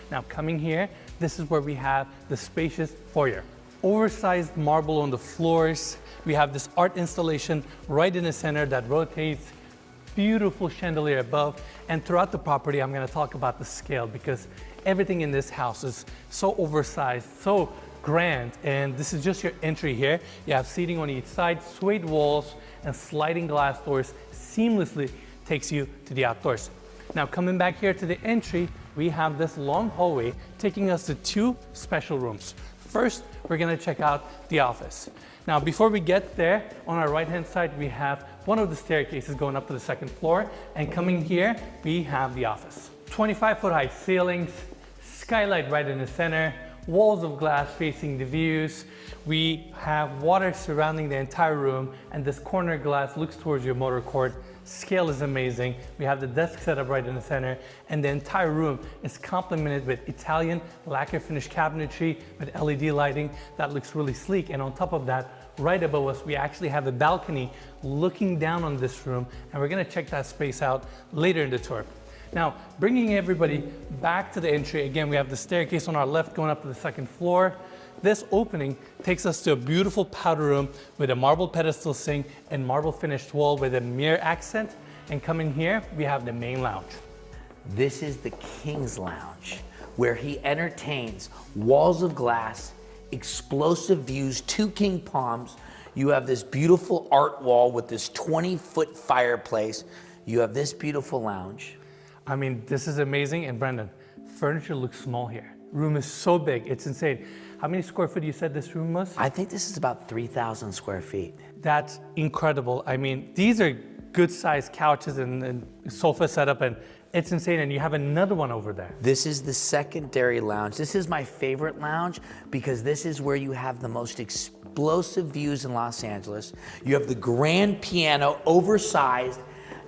Now coming here, this is where we have the spacious foyer. Oversized marble on the floors. We have this art installation right in the center that rotates. Beautiful chandelier above. And throughout the property, I'm gonna talk about the scale because everything in this house is so oversized, so grand. And this is just your entry here. You have seating on each side, suede walls, and sliding glass doors seamlessly takes you to the outdoors. Now coming back here to the entry, we have this long hallway taking us to two special rooms. First, we're gonna check out the office. Now before we get there, on our right hand side, we have one of the staircases going up to the second floor, and coming here, we have the office. 25-foot high ceilings, skylight right in the center, walls of glass facing the views. We have water surrounding the entire room, and this corner glass looks towards your motor court. Scale is amazing. We have the desk set up right in the center, and the entire room is complemented with Italian lacquer finish cabinetry with LED lighting that looks really sleek. And on top of that, right above us, we actually have a balcony looking down on this room, and we're gonna check that space out later in the tour. Now, bringing everybody back to the entry, again, we have the staircase on our left going up to the second floor. This opening takes us to a beautiful powder room with a marble pedestal sink and marble finished wall with a mirror accent. And coming here, we have the main lounge. This is the King's Lounge, where he entertains. Walls of glass, explosive views, two king palms. You have this beautiful art wall with this 20-foot fireplace. You have this beautiful lounge. I mean, this is amazing. And Brendan, furniture looks small here. Room is so big, it's insane. How many square feet you said this room was? I think this is about 3,000 square feet. That's incredible. I mean, these are good sized couches and sofa setup, and it's insane. And you have another one over there. This is the secondary lounge. This is my favorite lounge because this is where you have the most explosive views in Los Angeles. You have the grand piano, oversized,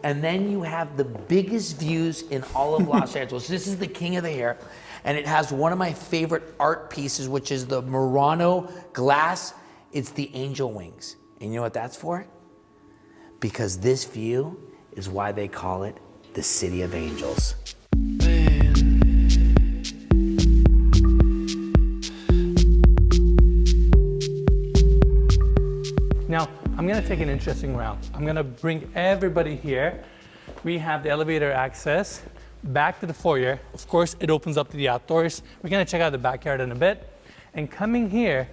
and then you have the biggest views in all of Los Angeles. This is the king of the hair, and it has one of my favorite art pieces, which is the Murano glass. It's the angel wings. And you know what that's for? Because this view is why they call it the City of Angels. Now, I'm gonna take an interesting route. I'm gonna bring everybody here. We have the elevator access back to the foyer. Of course, it opens up to the outdoors. We're gonna check out the backyard in a bit. And coming here,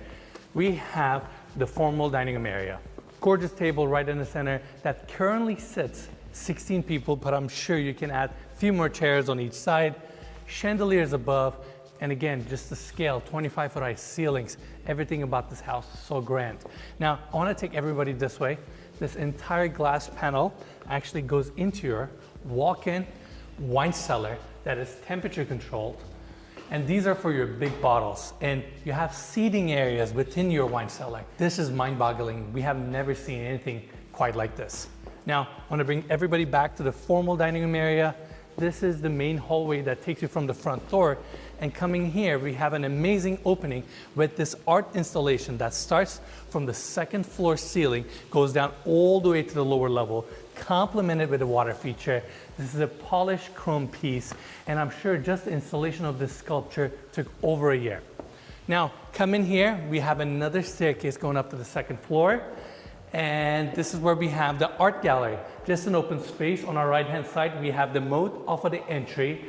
we have the formal dining room area. Gorgeous table right in the center that currently sits 16 people, but I'm sure you can add a few more chairs on each side. Chandeliers above. And again, just the scale, 25-foot high ceilings, everything about this house is so grand. Now, I wanna take everybody this way. This entire glass panel actually goes into your walk-in wine cellar that is temperature controlled. And these are for your big bottles. And you have seating areas within your wine cellar. This is mind-boggling. We have never seen anything quite like this. Now, I wanna bring everybody back to the formal dining room area. This is the main hallway that takes you from the front door. And coming here, we have an amazing opening with this art installation that starts from the second floor ceiling, goes down all the way to the lower level, complemented with a water feature. This is a polished chrome piece, and I'm sure just the installation of this sculpture took over a year. Now, come in here, we have another staircase going up to the second floor. And this is where we have the art gallery. Just an open space. On our right-hand side, we have the moat off of the entry.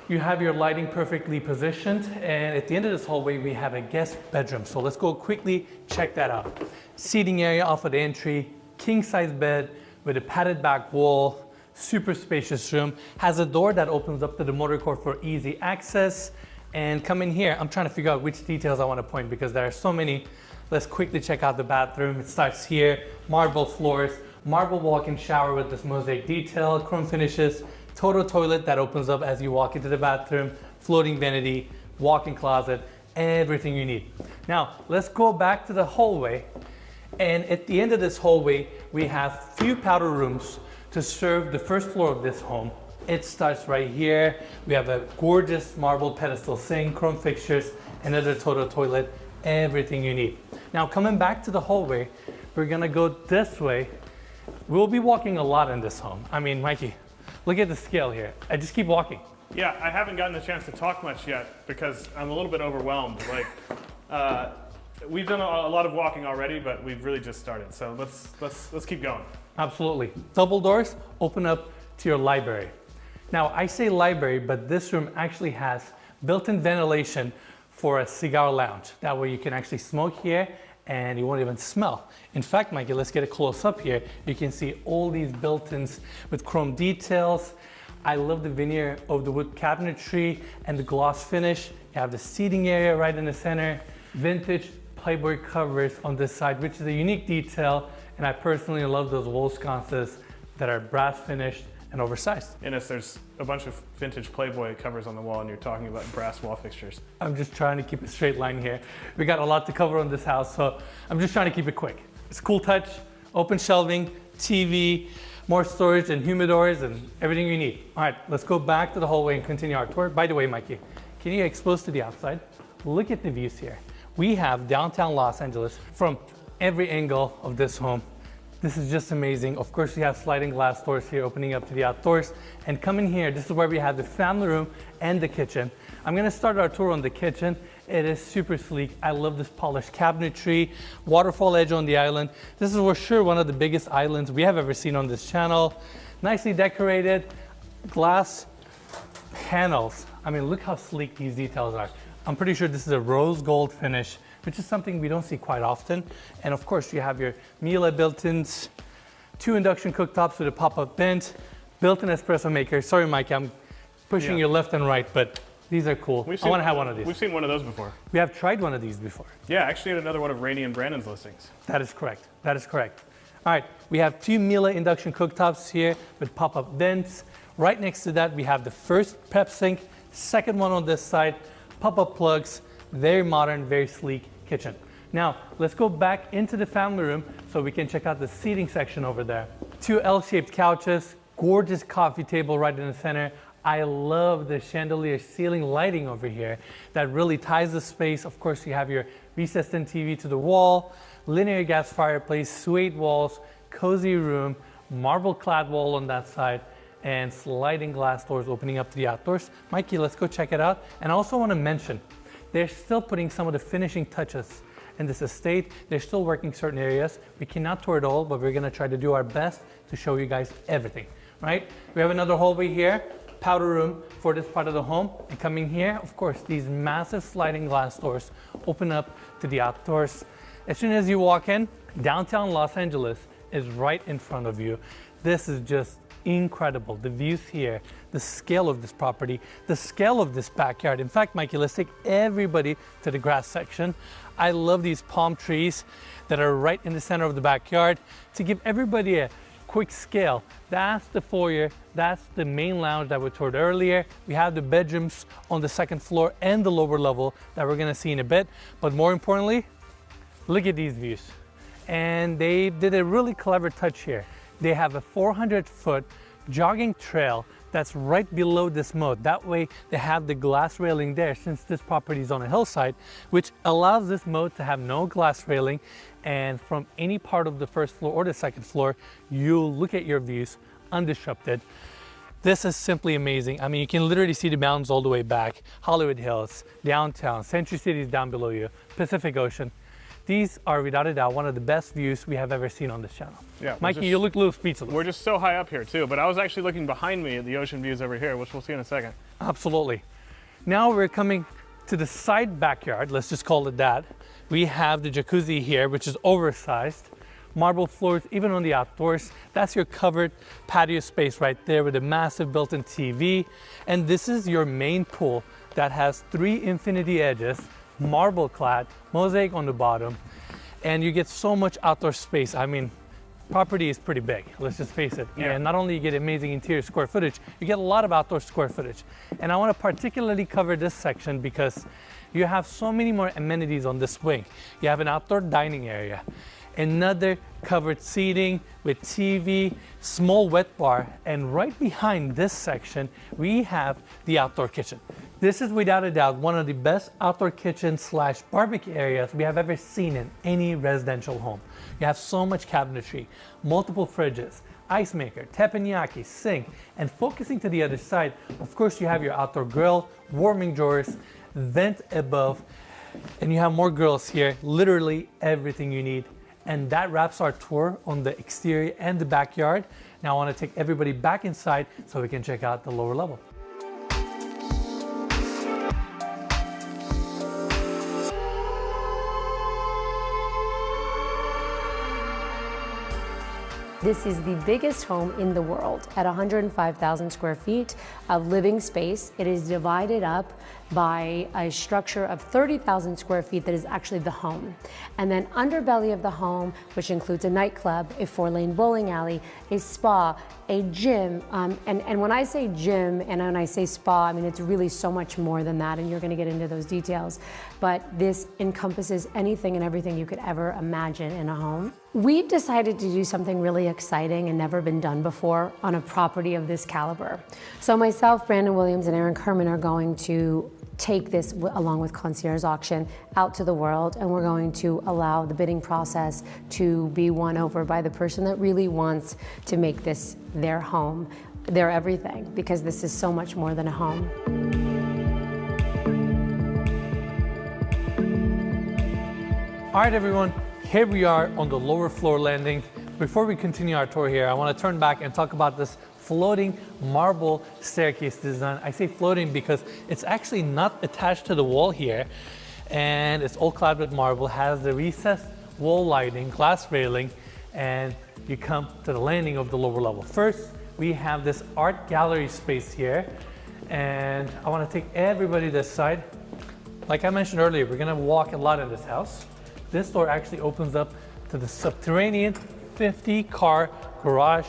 You have your lighting perfectly positioned. And at the end of this hallway, we have a guest bedroom. So let's go quickly check that out. Seating area off of the entry, king-size bed with a padded back wall, super spacious room. Has a door that opens up to the motor court for easy access. And come in here, I'm trying to figure out which details I want to point because there are so many. Let's quickly check out the bathroom. It starts here, marble floors, marble walk-in shower with this mosaic detail, chrome finishes, total toilet that opens up as you walk into the bathroom, floating vanity, walk-in closet, everything you need. Now, let's go back to the hallway. And at the end of this hallway, we have few powder rooms to serve the first floor of this home. It starts right here. We have a gorgeous marble pedestal sink, chrome fixtures, another total toilet, everything you need. Now, coming back to the hallway, we're gonna go this way. We'll be walking a lot in this home. I mean, Mikey, look at the scale here. I just keep walking. Yeah, I haven't gotten the chance to talk much yet because I'm a little bit overwhelmed. Like, we've done a lot of walking already, but we've really just started. So let's keep going. Absolutely. Double doors open up to your library. Now, I say library, but this room actually has built-in ventilation for a cigar lounge. That way you can actually smoke here and you won't even smell. In fact, Mikey, let's get a close up here. You can see all these built-ins with chrome details. I love the veneer of the wood cabinetry and the gloss finish. You have the seating area right in the center. Vintage Playboy covers on this side, which is a unique detail. And I personally love those wall sconces that are brass finished and oversized. Ines, there's a bunch of vintage Playboy covers on the wall and you're talking about brass wall fixtures. I'm just trying to keep a straight line here. We got a lot to cover on this house, so I'm just trying to keep it quick. It's a cool touch, open shelving, TV, more storage and humidors and everything you need. All right, let's go back to the hallway and continue our tour. By the way, Mikey, can you expose to the outside? Look at the views here. We have downtown Los Angeles from every angle of this home. This is just amazing. Of course, we have sliding glass doors here opening up to the outdoors. And coming here, this is where we have the family room and the kitchen. I'm gonna start our tour on the kitchen. It is super sleek. I love this polished cabinetry, waterfall edge on the island. This is for sure one of the biggest islands we have ever seen on this channel. Nicely decorated, glass panels. I mean, look how sleek these details are. I'm pretty sure this is a rose gold finish, which is something we don't see quite often. And of course, you have your Miele built-ins, 2 induction cooktops with a pop-up vent, built-in espresso maker. Sorry, Mike, I'm pushing you left and right, but these are cool. I want to have one of these. We've seen one of those before. We have tried one of these before. Yeah, actually had another one of Rainey and Brandon's listings. That is correct. That is correct. All right, we have 2 Miele induction cooktops here with pop-up vents. Right next to that, we have the first prep sink, second one on this side, pop-up plugs, very modern, very sleek kitchen. Now, let's go back into the family room so we can check out the seating section over there. 2 L-shaped couches, gorgeous coffee table right in the center. I love the chandelier ceiling lighting over here that really ties the space. Of course, you have your recessed-in TV to the wall, linear gas fireplace, suede walls, cozy room, marble-clad wall on that side, and sliding glass doors opening up to the outdoors. Mikey, let's go check it out. And I also want to mention, they're still putting some of the finishing touches in this estate. They're still working certain areas. We cannot tour it all, but we're gonna try to do our best to show you guys everything, right? We have another hallway here, powder room for this part of the home. And coming here, of course, these massive sliding glass doors open up to the outdoors. As soon as you walk in, downtown Los Angeles is right in front of you. This is just incredible. The views here, the scale of this property, the scale of this backyard. In fact, Mikey, let's take everybody to the grass section. I love these palm trees that are right in the center of the backyard. To give everybody a quick scale, that's the foyer, that's the main lounge that we toured earlier. We have the bedrooms on the second floor and the lower level that we're gonna see in a bit. But more importantly, look at these views. And they did a really clever touch here. They have a 400-foot jogging trail that's right below this moat. That way they have the glass railing there since this property is on a hillside, which allows this moat to have no glass railing. And from any part of the first floor or the second floor, you'll look at your views undisrupted. This is simply amazing. I mean, you can literally see the mountains all the way back, Hollywood Hills, downtown, Century City is down below you, Pacific Ocean. These are without a doubt one of the best views we have ever seen on this channel. Yeah, Mikey, you look a little speechless. We're just so high up here too, but I was actually looking behind me at the ocean views over here, which we'll see in a second. Absolutely. Now we're coming to the side backyard, let's just call it that. We have the jacuzzi here, which is oversized. Marble floors, even on the outdoors. That's your covered patio space right there with a massive built-in TV. And this is your main pool that has 3 infinity edges, marble clad, mosaic on the bottom, and you get so much outdoor space. I mean, property is pretty big, let's just face it. Yeah. And not only you get amazing interior square footage, you get a lot of outdoor square footage. And I want to particularly cover this section because you have so many more amenities on this wing. You have an outdoor dining area, another covered seating with TV, small wet bar, and right behind this section, we have the outdoor kitchen. This is without a doubt one of the best outdoor kitchen / barbecue areas we have ever seen in any residential home. You have so much cabinetry, multiple fridges, ice maker, teppanyaki, sink, and focusing to the other side, of course you have your outdoor grill, warming drawers, vent above, and you have more grills here, literally everything you need. And that wraps our tour on the exterior and the backyard. Now I want to take everybody back inside so we can check out the lower level. This is the biggest home in the world at 105,000 square feet of living space. It is divided up by a structure of 30,000 square feet that is actually the home. And then underbelly of the home, which includes a nightclub, a 4-lane bowling alley, a spa, a gym. And when I say gym and when I say spa, I mean, it's really so much more than that, and you're gonna get into those details. But this encompasses anything and everything you could ever imagine in a home. We've decided to do something really exciting and never been done before on a property of this caliber. So myself, Brandon Williams, and Aaron Kerman are going to take this, along with Concierge Auction, out to the world, and we're going to allow the bidding process to be won over by the person that really wants to make this their home, their everything, because this is so much more than a home. All right, everyone, here we are on the lower floor landing. Before we continue our tour here, I want to turn back and talk about this floating marble staircase design. I say floating because it's actually not attached to the wall here, and it's all clad with marble, has the recessed wall lighting, glass railing, and you come to the landing of the lower level. First, we have this art gallery space here, and I want to take everybody this side. Like I mentioned earlier, we're gonna walk a lot in this house. This door actually opens up to the subterranean 50-car garage.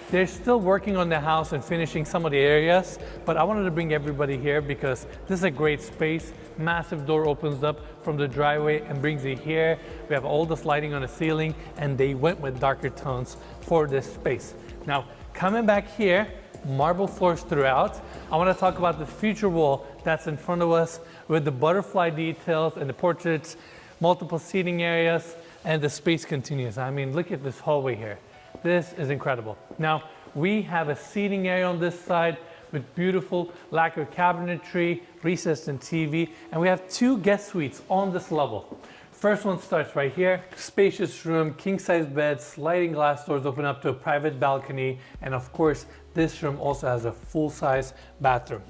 They're still working on the house and finishing some of the areas, but I wanted to bring everybody here because this is a great space. Massive door opens up from the driveway and brings you here. We have all this lighting on the ceiling, and they went with darker tones for this space. Now, coming back here, marble floors throughout. I want to talk about the future wall that's in front of us with the butterfly details and the portraits, multiple seating areas, and the space continues. I mean, look at this hallway here. This is incredible. Now, we have a seating area on this side with beautiful lacquer cabinetry, recessed and TV, and we have 2 guest suites on this level. First one starts right here. Spacious room, king-size bed, sliding glass doors open up to a private balcony, and of course, this room also has a full-size bathroom.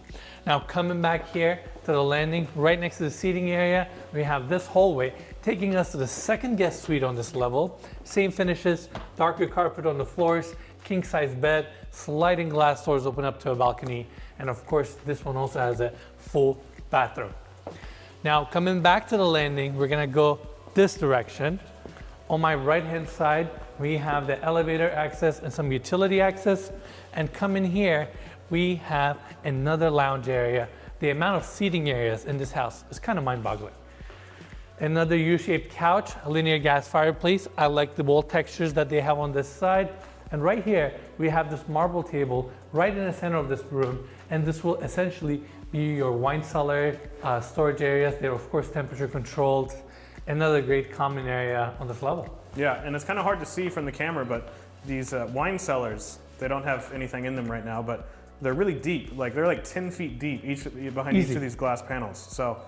Now, coming back here to the landing, right next to the seating area, we have this hallway taking us to the second guest suite on this level. Same finishes, darker carpet on the floors, king-size bed, sliding glass doors open up to a balcony, and of course, this one also has a full bathroom. Now, coming back to the landing, we're gonna go this direction. On my right-hand side, we have the elevator access and some utility access, and coming here, we have another lounge area. The amount of seating areas in this house is kind of mind-boggling. Another U-shaped couch, a linear gas fireplace. I like the wall textures that they have on this side. And right here, we have this marble table right in the center of this room, and this will essentially be your wine cellar, storage areas. They're of course temperature controlled. Another great common area on this level. Yeah, and it's kind of hard to see from the camera, but these wine cellars, they don't have anything in them right now, but they're really deep. Like they're like 10 feet deep behind each of these glass panels. So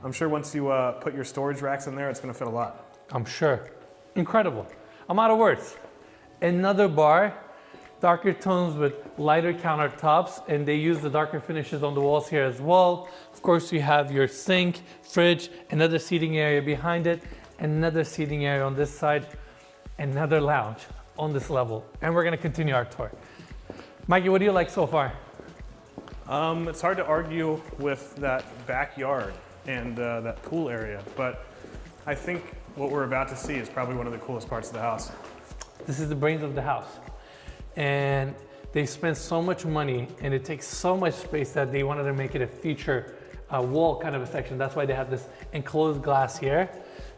I'm sure once you put your storage racks in there, it's gonna fit a lot. I'm sure. Incredible. I'm out of words. Another bar, darker tones with lighter countertops, and they use the darker finishes on the walls here as well. Of course, you have your sink, fridge, another seating area behind it, another seating area on this side, another lounge on this level. And we're gonna continue our tour. Mikey, what do you like so far? It's hard to argue with that backyard and that pool area, but I think what we're about to see is probably one of the coolest parts of the house. This is the brains of the house. And they spent so much money and it takes so much space that they wanted to make it a feature wall kind of a section. That's why they have this enclosed glass here.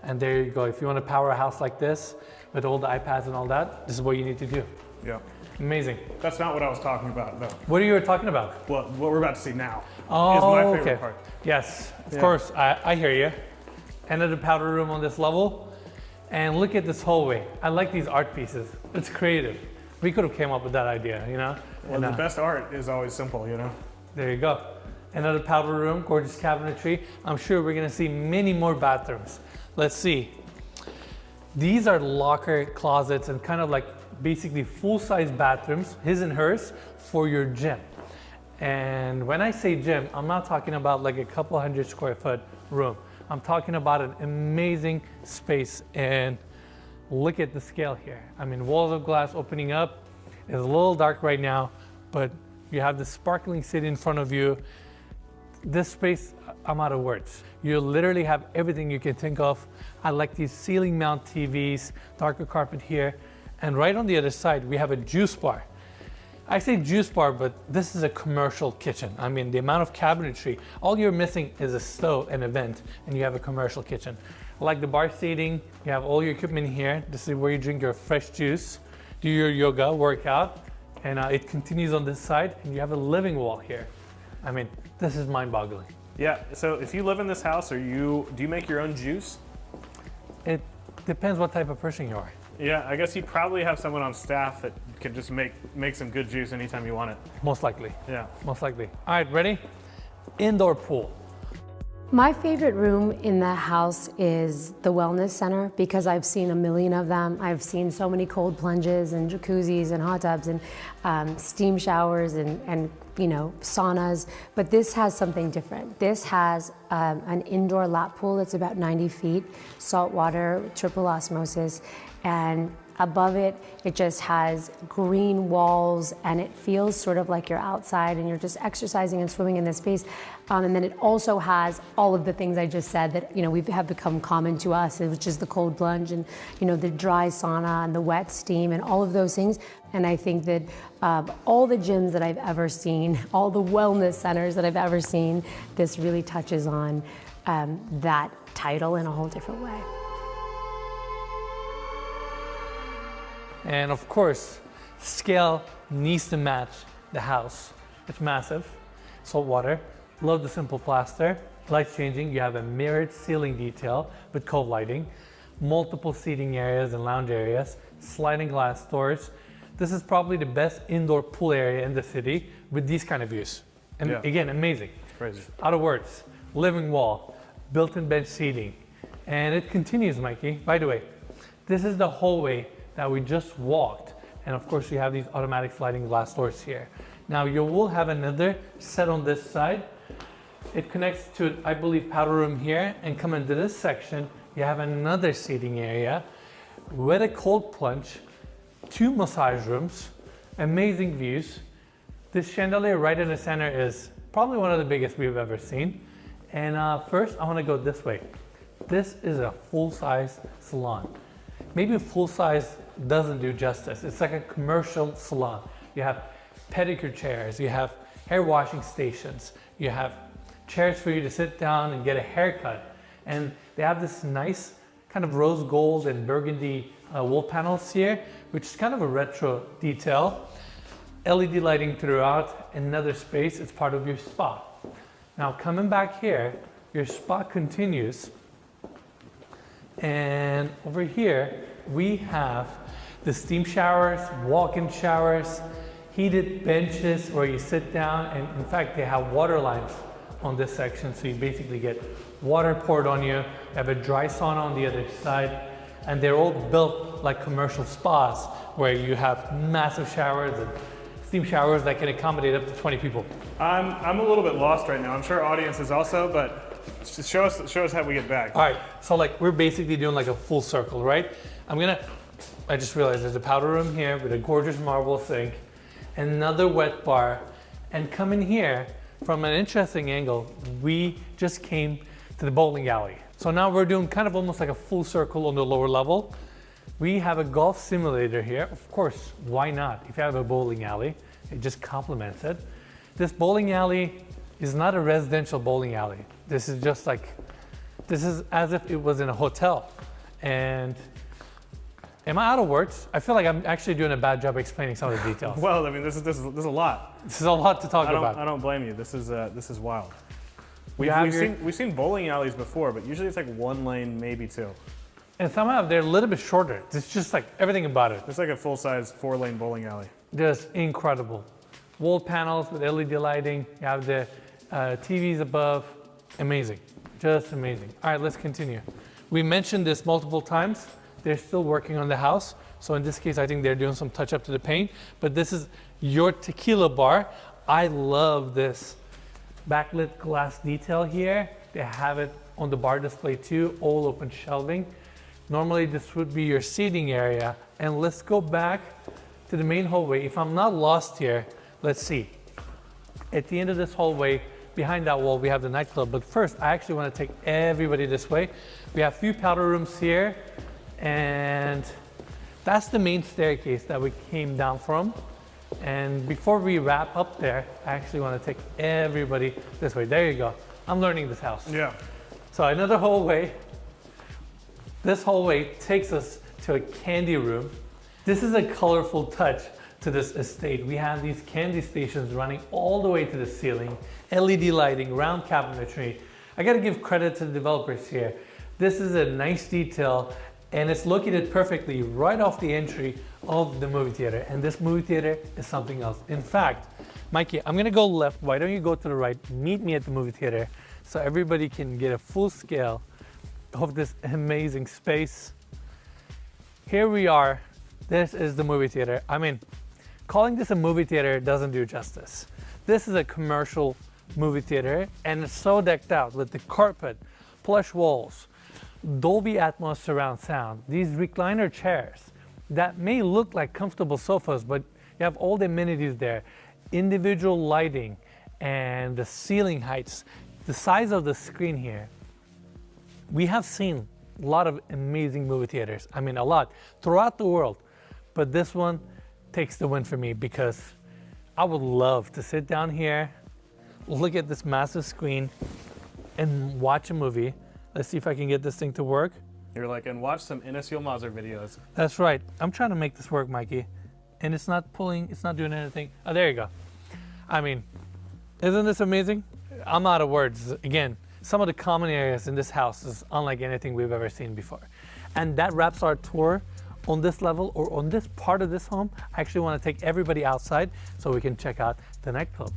And there you go. If you want to power a house like this with all the iPads and all that, this is what you need to do. Yeah. Amazing. That's not what I was talking about, though. What are you talking about? Well, what we're about to see now is Oh, my favorite okay. part. Yes, of course. I hear you. Another powder room on this level. And look at this hallway. I like these art pieces. It's creative. We could have came up with that idea, you know? Well, the best art is always simple, you know? There you go. Another powder room, gorgeous cabinetry. I'm sure we're gonna see many more bathrooms. Let's see. These are locker closets and kind of like basically full-size bathrooms, his and hers, for your gym. And when I say gym, I'm not talking about like a couple 100 square foot room. I'm talking about an amazing space, and look at the scale here. I mean, walls of glass opening up. It's a little dark right now, but you have the sparkling city in front of you. This space, I'm out of words. You literally have everything you can think of. I like these ceiling mount TVs, darker carpet here. And right on the other side, we have a juice bar. I say juice bar, but this is a commercial kitchen. I mean, the amount of cabinetry, all you're missing is a stove and a vent, and you have a commercial kitchen. I like the bar seating. You have all your equipment here. This is where you drink your fresh juice, do your yoga, work out, and it continues on this side, and you have a living wall here. I mean, this is mind-boggling. Yeah, so if you live in this house, do you make your own juice? It depends what type of person you are. Yeah, I guess you probably have someone on staff that can just make some good juice anytime you want it. Most likely. Yeah. Most likely. All right, ready? Indoor pool. My favorite room in the house is the wellness center because I've seen a million of them. I've seen so many cold plunges and jacuzzis and hot tubs and steam showers and you know, saunas, but this has something different. This has an indoor lap pool that's about 90 feet, salt water, triple osmosis, and above it, it just has green walls, and it feels sort of like you're outside and you're just exercising and swimming in this space. And then it also has all of the things I just said that, you know, have become common to us, which is the cold plunge and, you know, the dry sauna and the wet steam and all of those things. And I think that all the gyms that I've ever seen, all the wellness centers that I've ever seen, this really touches on that title in a whole different way. And of course, scale needs to match the house. It's massive, salt water, love the simple plaster, lights changing. You have a mirrored ceiling detail with cove lighting, multiple seating areas and lounge areas, sliding glass doors. This is probably the best indoor pool area in the city with these kind of views. And yeah. Again, amazing. It's crazy. Out of words, living wall, built-in bench seating. And it continues, Mikey. By the way, this is the hallway that we just walked, and of course you have these automatic sliding glass doors here. Now you will have another set on this side. It connects to, I believe, powder room here, and come into this section, you have another seating area with a cold plunge, 2 massage rooms, amazing views. This chandelier right in the center is probably one of the biggest we've ever seen. And first I want to go this way. This is a full-size salon. Maybe full-size doesn't do justice. It's like a commercial salon. You have pedicure chairs, you have hair washing stations, you have chairs for you to sit down and get a haircut. And they have this nice kind of rose gold and burgundy wall panels here, which is kind of a retro detail. LED lighting throughout, another space. It's part of your spa. Now coming back here, your spa continues. And over here, we have the steam showers, walk-in showers, heated benches where you sit down, and in fact, they have water lines on this section, so you basically get water poured on you. You have a dry sauna on the other side, and they're all built like commercial spas where you have massive showers and steam showers that can accommodate up to 20 people. I'm a little bit lost right now. I'm sure our audience is also, but just show us how we get back. All right, so like we're basically doing like a full circle, right? I just realized there's a powder room here with a gorgeous marble sink, another wet bar, and come in here from an interesting angle. We just came to the bowling alley. So now we're doing kind of almost like a full circle on the lower level. We have a golf simulator here. Of course, why not? If you have a bowling alley, it just complements it. This bowling alley is not a residential bowling alley. This is just like, this is as if it was in a hotel. And am I out of words? I feel like I'm actually doing a bad job explaining some of the details. Well, I mean, this is a lot. This is a lot to talk about. I don't blame you. This is wild. We've seen bowling alleys before, but usually it's like 1 lane, maybe 2. And somehow they're a little bit shorter. It's just like everything about it. It's like a full-size 4-lane bowling alley. Just incredible. Wall panels with LED lighting. You have the TVs above. Amazing. Just amazing. All right, let's continue. We mentioned this multiple times. They're still working on the house. So in this case, I think they're doing some touch up to the paint. But this is your tequila bar. I love this backlit glass detail here. They have it on the bar display too, all open shelving. Normally this would be your seating area. And let's go back to the main hallway. If I'm not lost here, let's see. At the end of this hallway, behind that wall, we have the nightclub. But first, I actually want to take everybody this way. We have a few powder rooms here, and that's the main staircase that we came down from. And before we wrap up there, I actually want to take everybody this way. There you go. I'm learning this house. Yeah. So another hallway. This hallway takes us to a candy room. This is a colorful touch to this estate. We have these candy stations running all the way to the ceiling, LED lighting, round cabinetry. I gotta give credit to the developers here. This is a nice detail, and it's located perfectly right off the entry of the movie theater. And this movie theater is something else. In fact, Mikey, I'm gonna go left. Why don't you go to the right? Meet me at the movie theater so everybody can get a full scale of this amazing space. Here we are. This is the movie theater. I mean, calling this a movie theater doesn't do justice. This is a commercial movie theater, and it's so decked out with the carpet, plush walls, Dolby Atmos surround sound, these recliner chairs that may look like comfortable sofas, but you have all the amenities there, individual lighting, and the ceiling heights, the size of the screen here. We have seen a lot of amazing movie theaters. I mean, a lot throughout the world, but this one takes the win for me because I would love to sit down here, look at this massive screen, and watch a movie. Let's see if I can get this thing to work. You're like, and watch some Ines Yilmazer videos. That's right. I'm trying to make this work, Mikey. And it's not pulling, it's not doing anything. Oh, there you go. I mean, isn't this amazing? I'm out of words. Again, some of the common areas in this house is unlike anything we've ever seen before. And that wraps our tour on this level, or on this part of this home. I actually want to take everybody outside so we can check out the nightclub.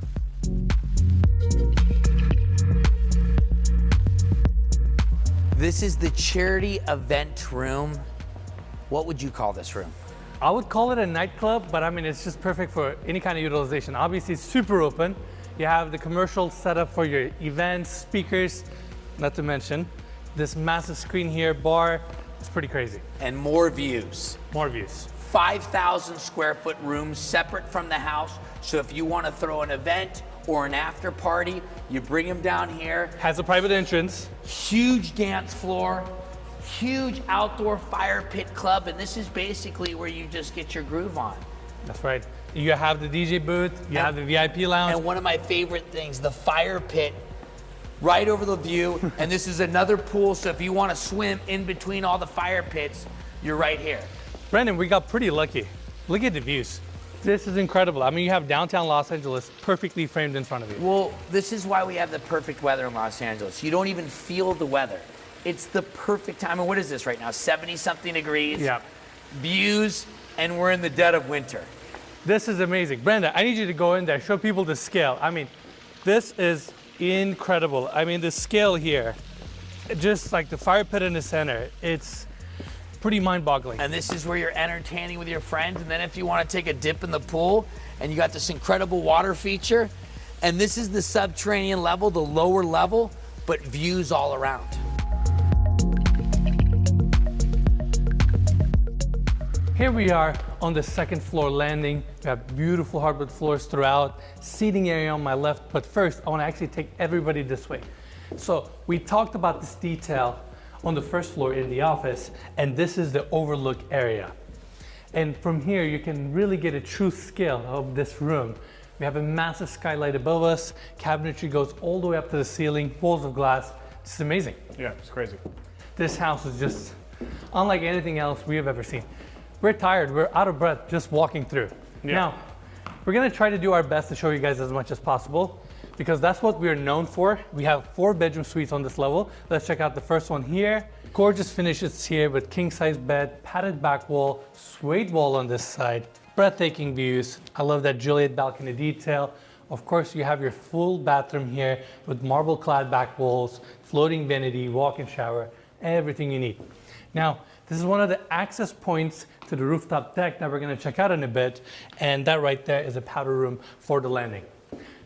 This is the charity event room. What would you call this room? I would call it a nightclub, but I mean, it's just perfect for any kind of utilization. Obviously, it's super open. You have the commercial setup for your events, speakers, not to mention this massive screen here, bar. It's pretty crazy. And more views. More views. 5,000 square foot rooms separate from the house. So if you want to throw an event or an after party, you bring them down here. Has a private entrance. Huge dance floor, huge outdoor fire pit club, and this is basically where you just get your groove on. That's right. You have the DJ booth, you have the VIP lounge. And one of my favorite things, the fire pit right over the view. And this is another pool, so if you want to swim in between all the fire pits, you're right here. Brandon, we got pretty lucky. Look at the views. This is incredible. I mean, you have downtown Los Angeles perfectly framed in front of you. Well, this is why we have the perfect weather in Los Angeles. You don't even feel the weather. It's the perfect time. And what is this right now? 70-something degrees. Yeah. Views, and we're in the dead of winter. This is amazing. Brenda, I need you to go in there, show people the scale. I mean, this is incredible. I mean, the scale here, just like the fire pit in the center, it's pretty mind-boggling. And this is where you're entertaining with your friends. And then if you want to take a dip in the pool, and you got this incredible water feature, and this is the subterranean level, the lower level, but views all around. Here we are on the second floor landing. We have beautiful hardwood floors throughout, seating area on my left. But first, I want to actually take everybody this way. So we talked about this detail on the first floor in the office, and this is the overlook area. And from here, you can really get a true scale of this room. We have a massive skylight above us. Cabinetry goes all the way up to the ceiling, walls of glass. It's amazing. Yeah, it's crazy. This house is just unlike anything else we have ever seen. We're tired, we're out of breath just walking through. Yeah. Now, we're gonna try to do our best to show you guys as much as possible, because that's what we're known for. We have 4 bedroom suites on this level. Let's check out the first one here. Gorgeous finishes here with king size bed, padded back wall, suede wall on this side, breathtaking views. I love that Juliet balcony detail. Of course, you have your full bathroom here with marble clad back walls, floating vanity, walk-in shower, everything you need. Now, this is one of the access points to the rooftop deck that we're going to check out in a bit, and that right there is a powder room for the landing.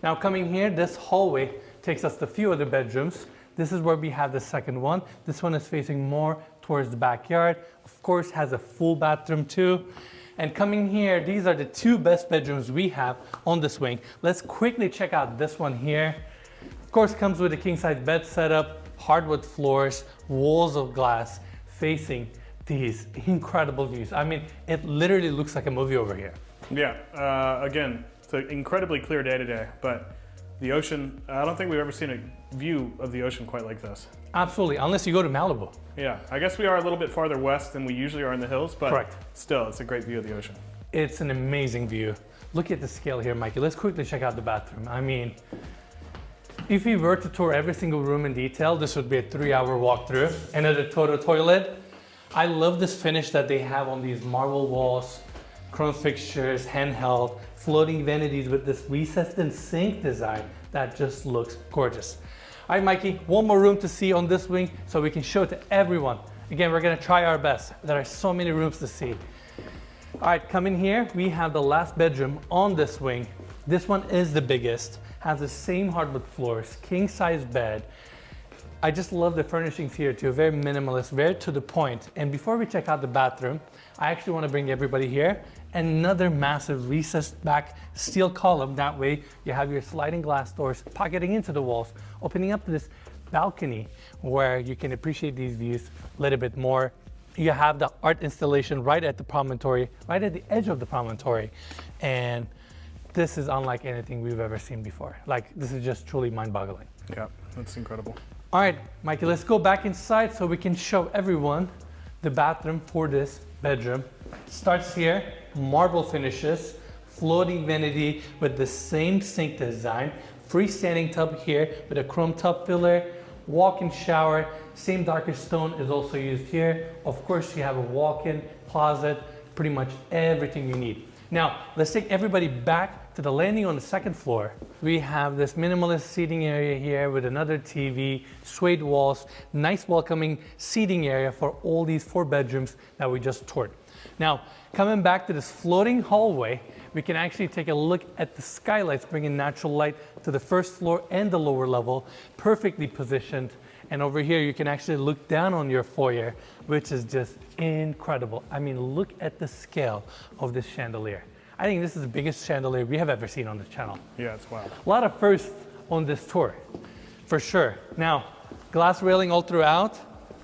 Now coming here, this hallway takes us to a few other bedrooms. This is where we have the second one. This one is facing more towards the backyard. Of course, has a full bathroom too. And coming here, these are the 2 best bedrooms we have on this wing. Let's quickly check out this one here. Of course, comes with a king size bed setup, hardwood floors, walls of glass, facing these incredible views. I mean, it literally looks like a movie over here. Yeah, again, it's an incredibly clear day today, but the ocean, I don't think we've ever seen a view of the ocean quite like this. Absolutely, unless you go to Malibu. Yeah, I guess we are a little bit farther west than we usually are in the hills, but correct. Still, it's a great view of the ocean. It's an amazing view. Look at the scale here, Mikey. Let's quickly check out the bathroom. I mean, if we were to tour every single room in detail, this would be a 3-hour walkthrough. Another total toilet. I love this finish that they have on these marble walls, chrome fixtures, handheld, floating vanities with this recessed and sink design that just looks gorgeous. All right, Mikey, one more room to see on this wing so we can show it to everyone. Again, we're gonna try our best. There are so many rooms to see. All right, come in here. We have the last bedroom on this wing. This one is the biggest, has the same hardwood floors, king size bed. I just love the furnishings here too, very minimalist, very to the point. And before we check out the bathroom, I actually want to bring everybody here. Another massive recessed back steel column. That way you have your sliding glass doors pocketing into the walls, opening up to this balcony where you can appreciate these views a little bit more. You have the art installation right at the promontory, right at the edge of the promontory. And this is unlike anything we've ever seen before. Like, this is just truly mind-boggling. Yeah, that's incredible. All right, Mikey, let's go back inside so we can show everyone the bathroom for this bedroom. Starts here, marble finishes, floating vanity with the same sink design, freestanding tub here with a chrome tub filler, walk-in shower, same darker stone is also used here. Of course, you have a walk-in closet, pretty much everything you need. Now, let's take everybody back to the landing on the second floor. We have this minimalist seating area here with another TV, suede walls, nice welcoming seating area for all these 4 bedrooms that we just toured. Now, coming back to this floating hallway, we can actually take a look at the skylights, bringing natural light to the first floor and the lower level, perfectly positioned. And over here, you can actually look down on your foyer, which is just incredible. I mean, look at the scale of this chandelier. I think this is the biggest chandelier we have ever seen on this channel. Yeah, it's wild. A lot of firsts on this tour, for sure. Now, glass railing all throughout.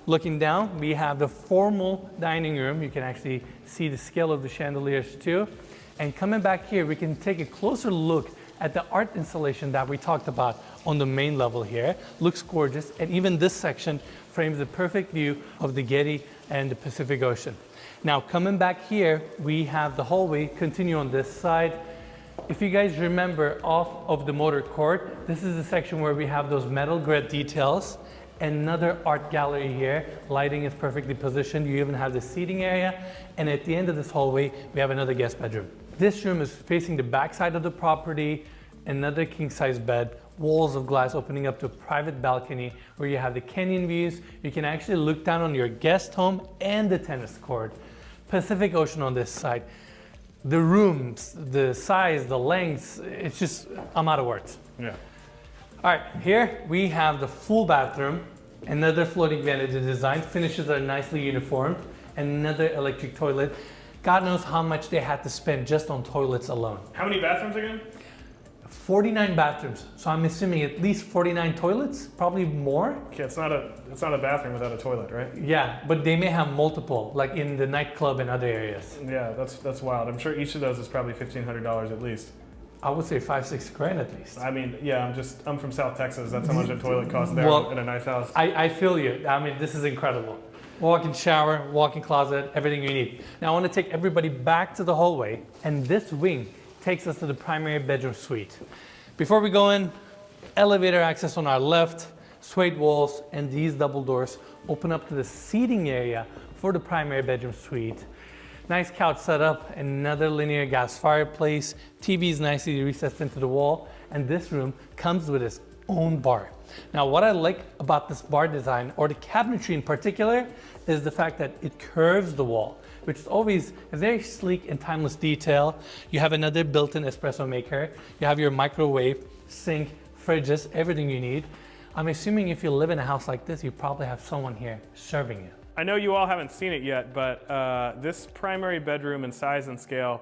Looking down, we have the formal dining room. You can actually see the scale of the chandeliers too. And coming back here, we can take a closer look at the art installation that we talked about on the main level here. Looks gorgeous, and even this section frames the perfect view of the Getty and the Pacific Ocean. Now, coming back here, we have the hallway continue on this side. If you guys remember off of the motor court, this is the section where we have those metal grid details. Another art gallery here. Lighting is perfectly positioned. You even have the seating area. And at the end of this hallway, we have another guest bedroom. This room is facing the back side of the property. Another king-size bed, walls of glass opening up to a private balcony where you have the canyon views. You can actually look down on your guest home and the tennis court. Pacific Ocean on this side. The rooms, the size, the lengths, it's just, I'm out of words. Yeah. All right, here we have the full bathroom, another floating vanity design, finishes are nicely uniformed, another electric toilet. God knows how much they had to spend just on toilets alone. How many bathrooms again? 49 bathrooms, so I'm assuming at least 49 toilets, probably more. Okay, it's not a bathroom without a toilet, right? Yeah, but they may have multiple, like in the nightclub and other areas. Yeah, that's wild. I'm sure each of those is probably $1,500 at least. I would say 5-6 grand at least. I mean, yeah, I'm from South Texas. That's how much a toilet costs there in a nice house. I feel you. I mean, this is incredible. Walk-in shower, walk-in closet, everything you need. Now I want to take everybody back to the hallway, and this wing takes us to the primary bedroom suite. Before we go in, Elevator access on our left, suede walls, and these double doors open up to the seating area for the primary bedroom suite. Nice couch setup, another linear gas fireplace, TV is nicely recessed into the wall, and this room comes with its own bar. Now, what I like about this bar design, or the cabinetry in particular, is the fact that it curves the wall, which is always a very sleek and timeless detail. You have another built-in espresso maker. You have your microwave, sink, fridges, everything you need. I'm assuming if you live in a house like this, you probably have someone here serving you. I know you all haven't seen it yet, but this primary bedroom in size and scale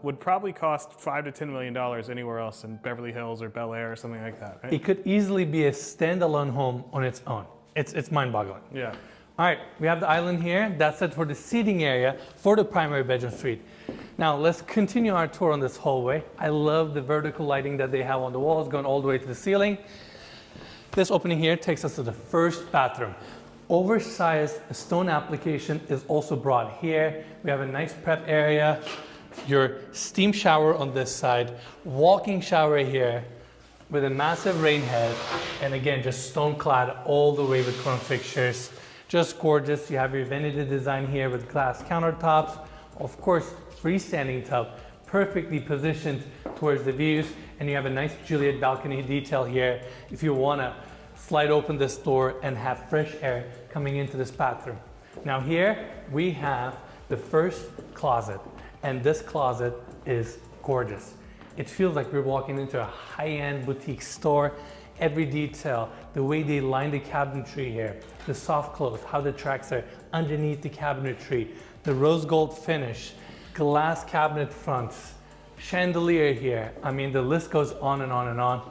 would probably cost $5 to $10 million anywhere else in Beverly Hills or Bel Air or something like that, right? It could easily be a standalone home on its own. It's mind-boggling. Yeah. All right, we have the island here. That's it for the seating area for the primary bedroom suite. Now let's continue our tour on this hallway. I love the vertical lighting that they have on the walls going all the way to the ceiling. This opening here takes us to the first bathroom. Oversized stone application is also brought here. We have a nice prep area, your steam shower on this side, walk-in shower here with a massive rain head, and again, just stone clad all the way with chrome fixtures. Just gorgeous. You have your vanity design here with glass countertops. Of course, freestanding tub, perfectly positioned towards the views, and you have a nice Juliet balcony detail here if you want to slide open this door and have fresh air coming into this bathroom. Now here we have the first closet, and this closet is gorgeous. It feels like we're walking into a high-end boutique store. Every detail, the way they line the cabinetry here, the soft close, how the tracks are underneath the cabinetry, the rose gold finish, glass cabinet fronts, chandelier here. I mean, the list goes on and on and on.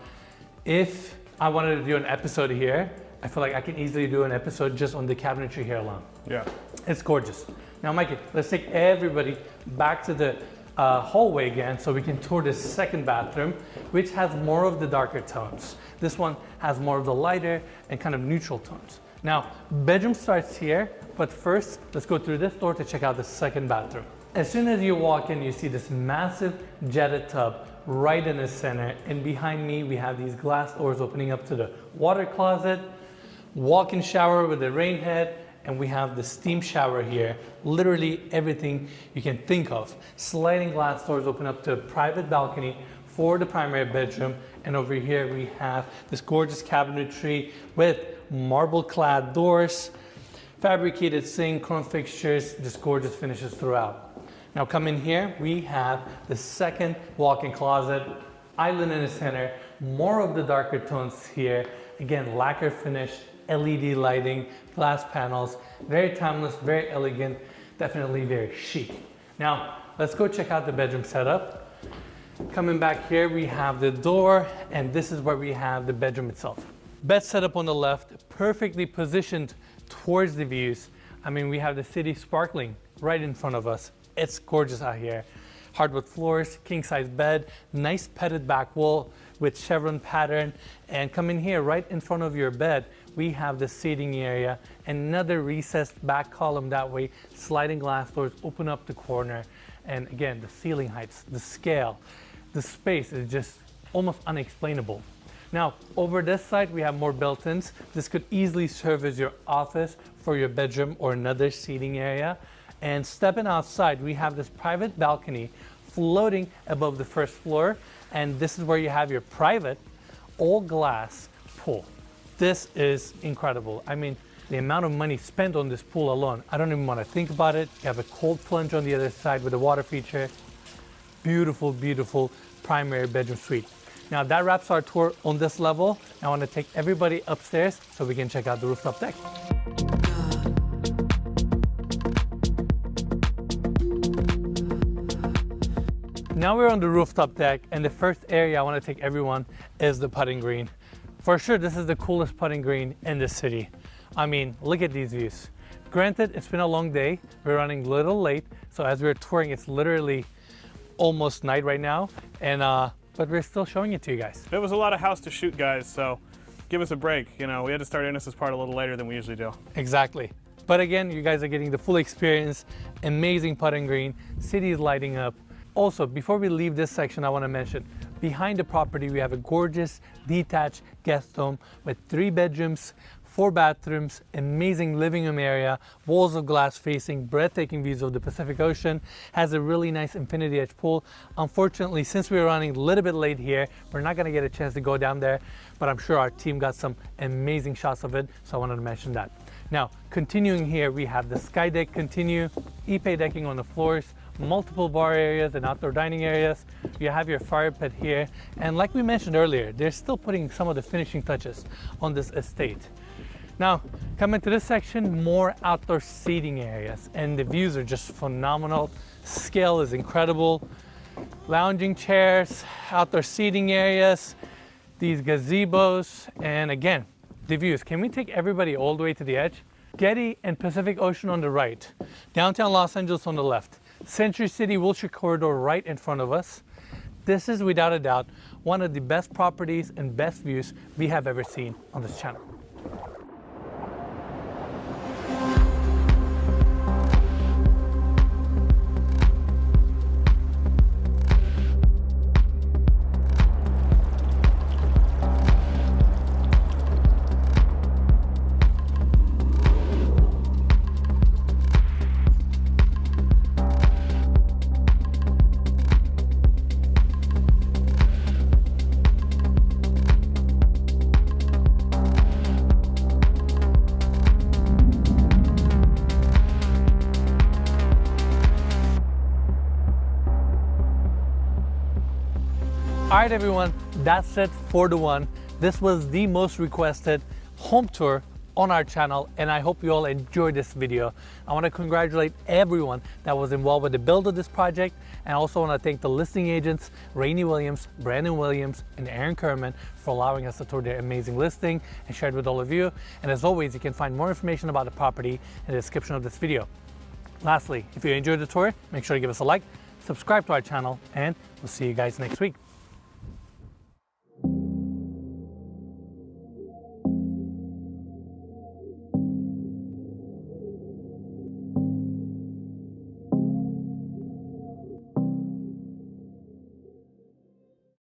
If I wanted to do an episode here, I feel like I can easily do an episode just on the cabinetry here alone. Yeah. It's gorgeous. Now, Mikey, let's take everybody back to the hallway again so we can tour this second bathroom, which has more of the darker tones. This one has more of the lighter and kind of neutral tones. Now, bedroom starts here, but first, let's go through this door to check out the second bathroom. As soon as you walk in, you see this massive jetted tub right in the center, and behind me, we have these glass doors opening up to the water closet, walk-in shower with a rain head, and we have the steam shower here. Literally everything you can think of. Sliding glass doors open up to a private balcony for the primary bedroom, and over here we have this gorgeous cabinetry with marble-clad doors, fabricated sink, chrome fixtures, just gorgeous finishes throughout. Now come in here, we have the second walk-in closet, island in the center, more of the darker tones here. Again, lacquer finish, LED lighting, glass panels, very timeless, very elegant, definitely very chic. Now, let's go check out the bedroom setup. Coming back here, we have the door, and this is where we have the bedroom itself. Bed setup on the left, perfectly positioned towards the views. I mean, we have the city sparkling right in front of us. It's gorgeous out here. Hardwood floors, king-size bed, nice petted back wall with chevron pattern. And come in here, right in front of your bed, we have the seating area, another recessed back column that way, sliding glass doors open up the corner. And again, the ceiling heights, the scale, the space is just almost unexplainable. Now, over this side, we have more built-ins. This could easily serve as your office for your bedroom or another seating area. And stepping outside, we have this private balcony floating above the first floor. And this is where you have your private all glass pool. This is incredible. I mean, the amount of money spent on this pool alone, I don't even want to think about it. You have a cold plunge on the other side with a water feature. Beautiful, beautiful primary bedroom suite. Now that wraps our tour on this level. I want to take everybody upstairs so we can check out the rooftop deck. Now we're on the rooftop deck, and the first area I want to take everyone is the putting green. For sure, this is the coolest putting green in the city. I mean, look at these views. Granted, it's been a long day. We're running a little late, so as we're touring, it's literally almost night right now, and but we're still showing it to you guys. It was a lot of house to shoot, guys, so give us a break. You know, we had to start Ernest's part a little later than we usually do. Exactly. But again, you guys are getting the full experience. Amazing putting green, city is lighting up. Also, before we leave this section, I want to mention, Behind the property, we have a gorgeous detached guest home with 3 bedrooms, 4 bathrooms, amazing living room area, walls of glass facing breathtaking views of the Pacific Ocean, has a really nice infinity edge pool. Unfortunately, since we were running a little bit late here, we're not gonna get a chance to go down there, but I'm sure our team got some amazing shots of it, so I wanted to mention that. Now, continuing here, we have the sky deck continue, Ipe decking on the floors, multiple bar areas and outdoor dining areas. You have your fire pit here, and like we mentioned earlier, they're still putting some of the finishing touches on this estate. Now, coming to this section, more outdoor seating areas, and the views are just phenomenal. Scale is incredible. Lounging chairs, outdoor seating areas, these gazebos, and again, the views. Can we take everybody all the way to the edge? Getty and Pacific Ocean on the right, downtown Los Angeles on the left, Century City Wilshire Corridor right in front of us. This is without a doubt one of the best properties and best views we have ever seen on this channel. All right, everyone, that's it for the one. This was the most requested home tour on our channel, and I hope you all enjoyed this video. I want to congratulate everyone that was involved with the build of this project, and I also want to thank the listing agents, Rainey Williams, Brandon Williams, and Aaron Kerman for allowing us to tour their amazing listing and share it with all of you. And as always, you can find more information about the property in the description of this video. Lastly, if you enjoyed the tour, make sure to give us a like, subscribe to our channel, and we'll see you guys next week.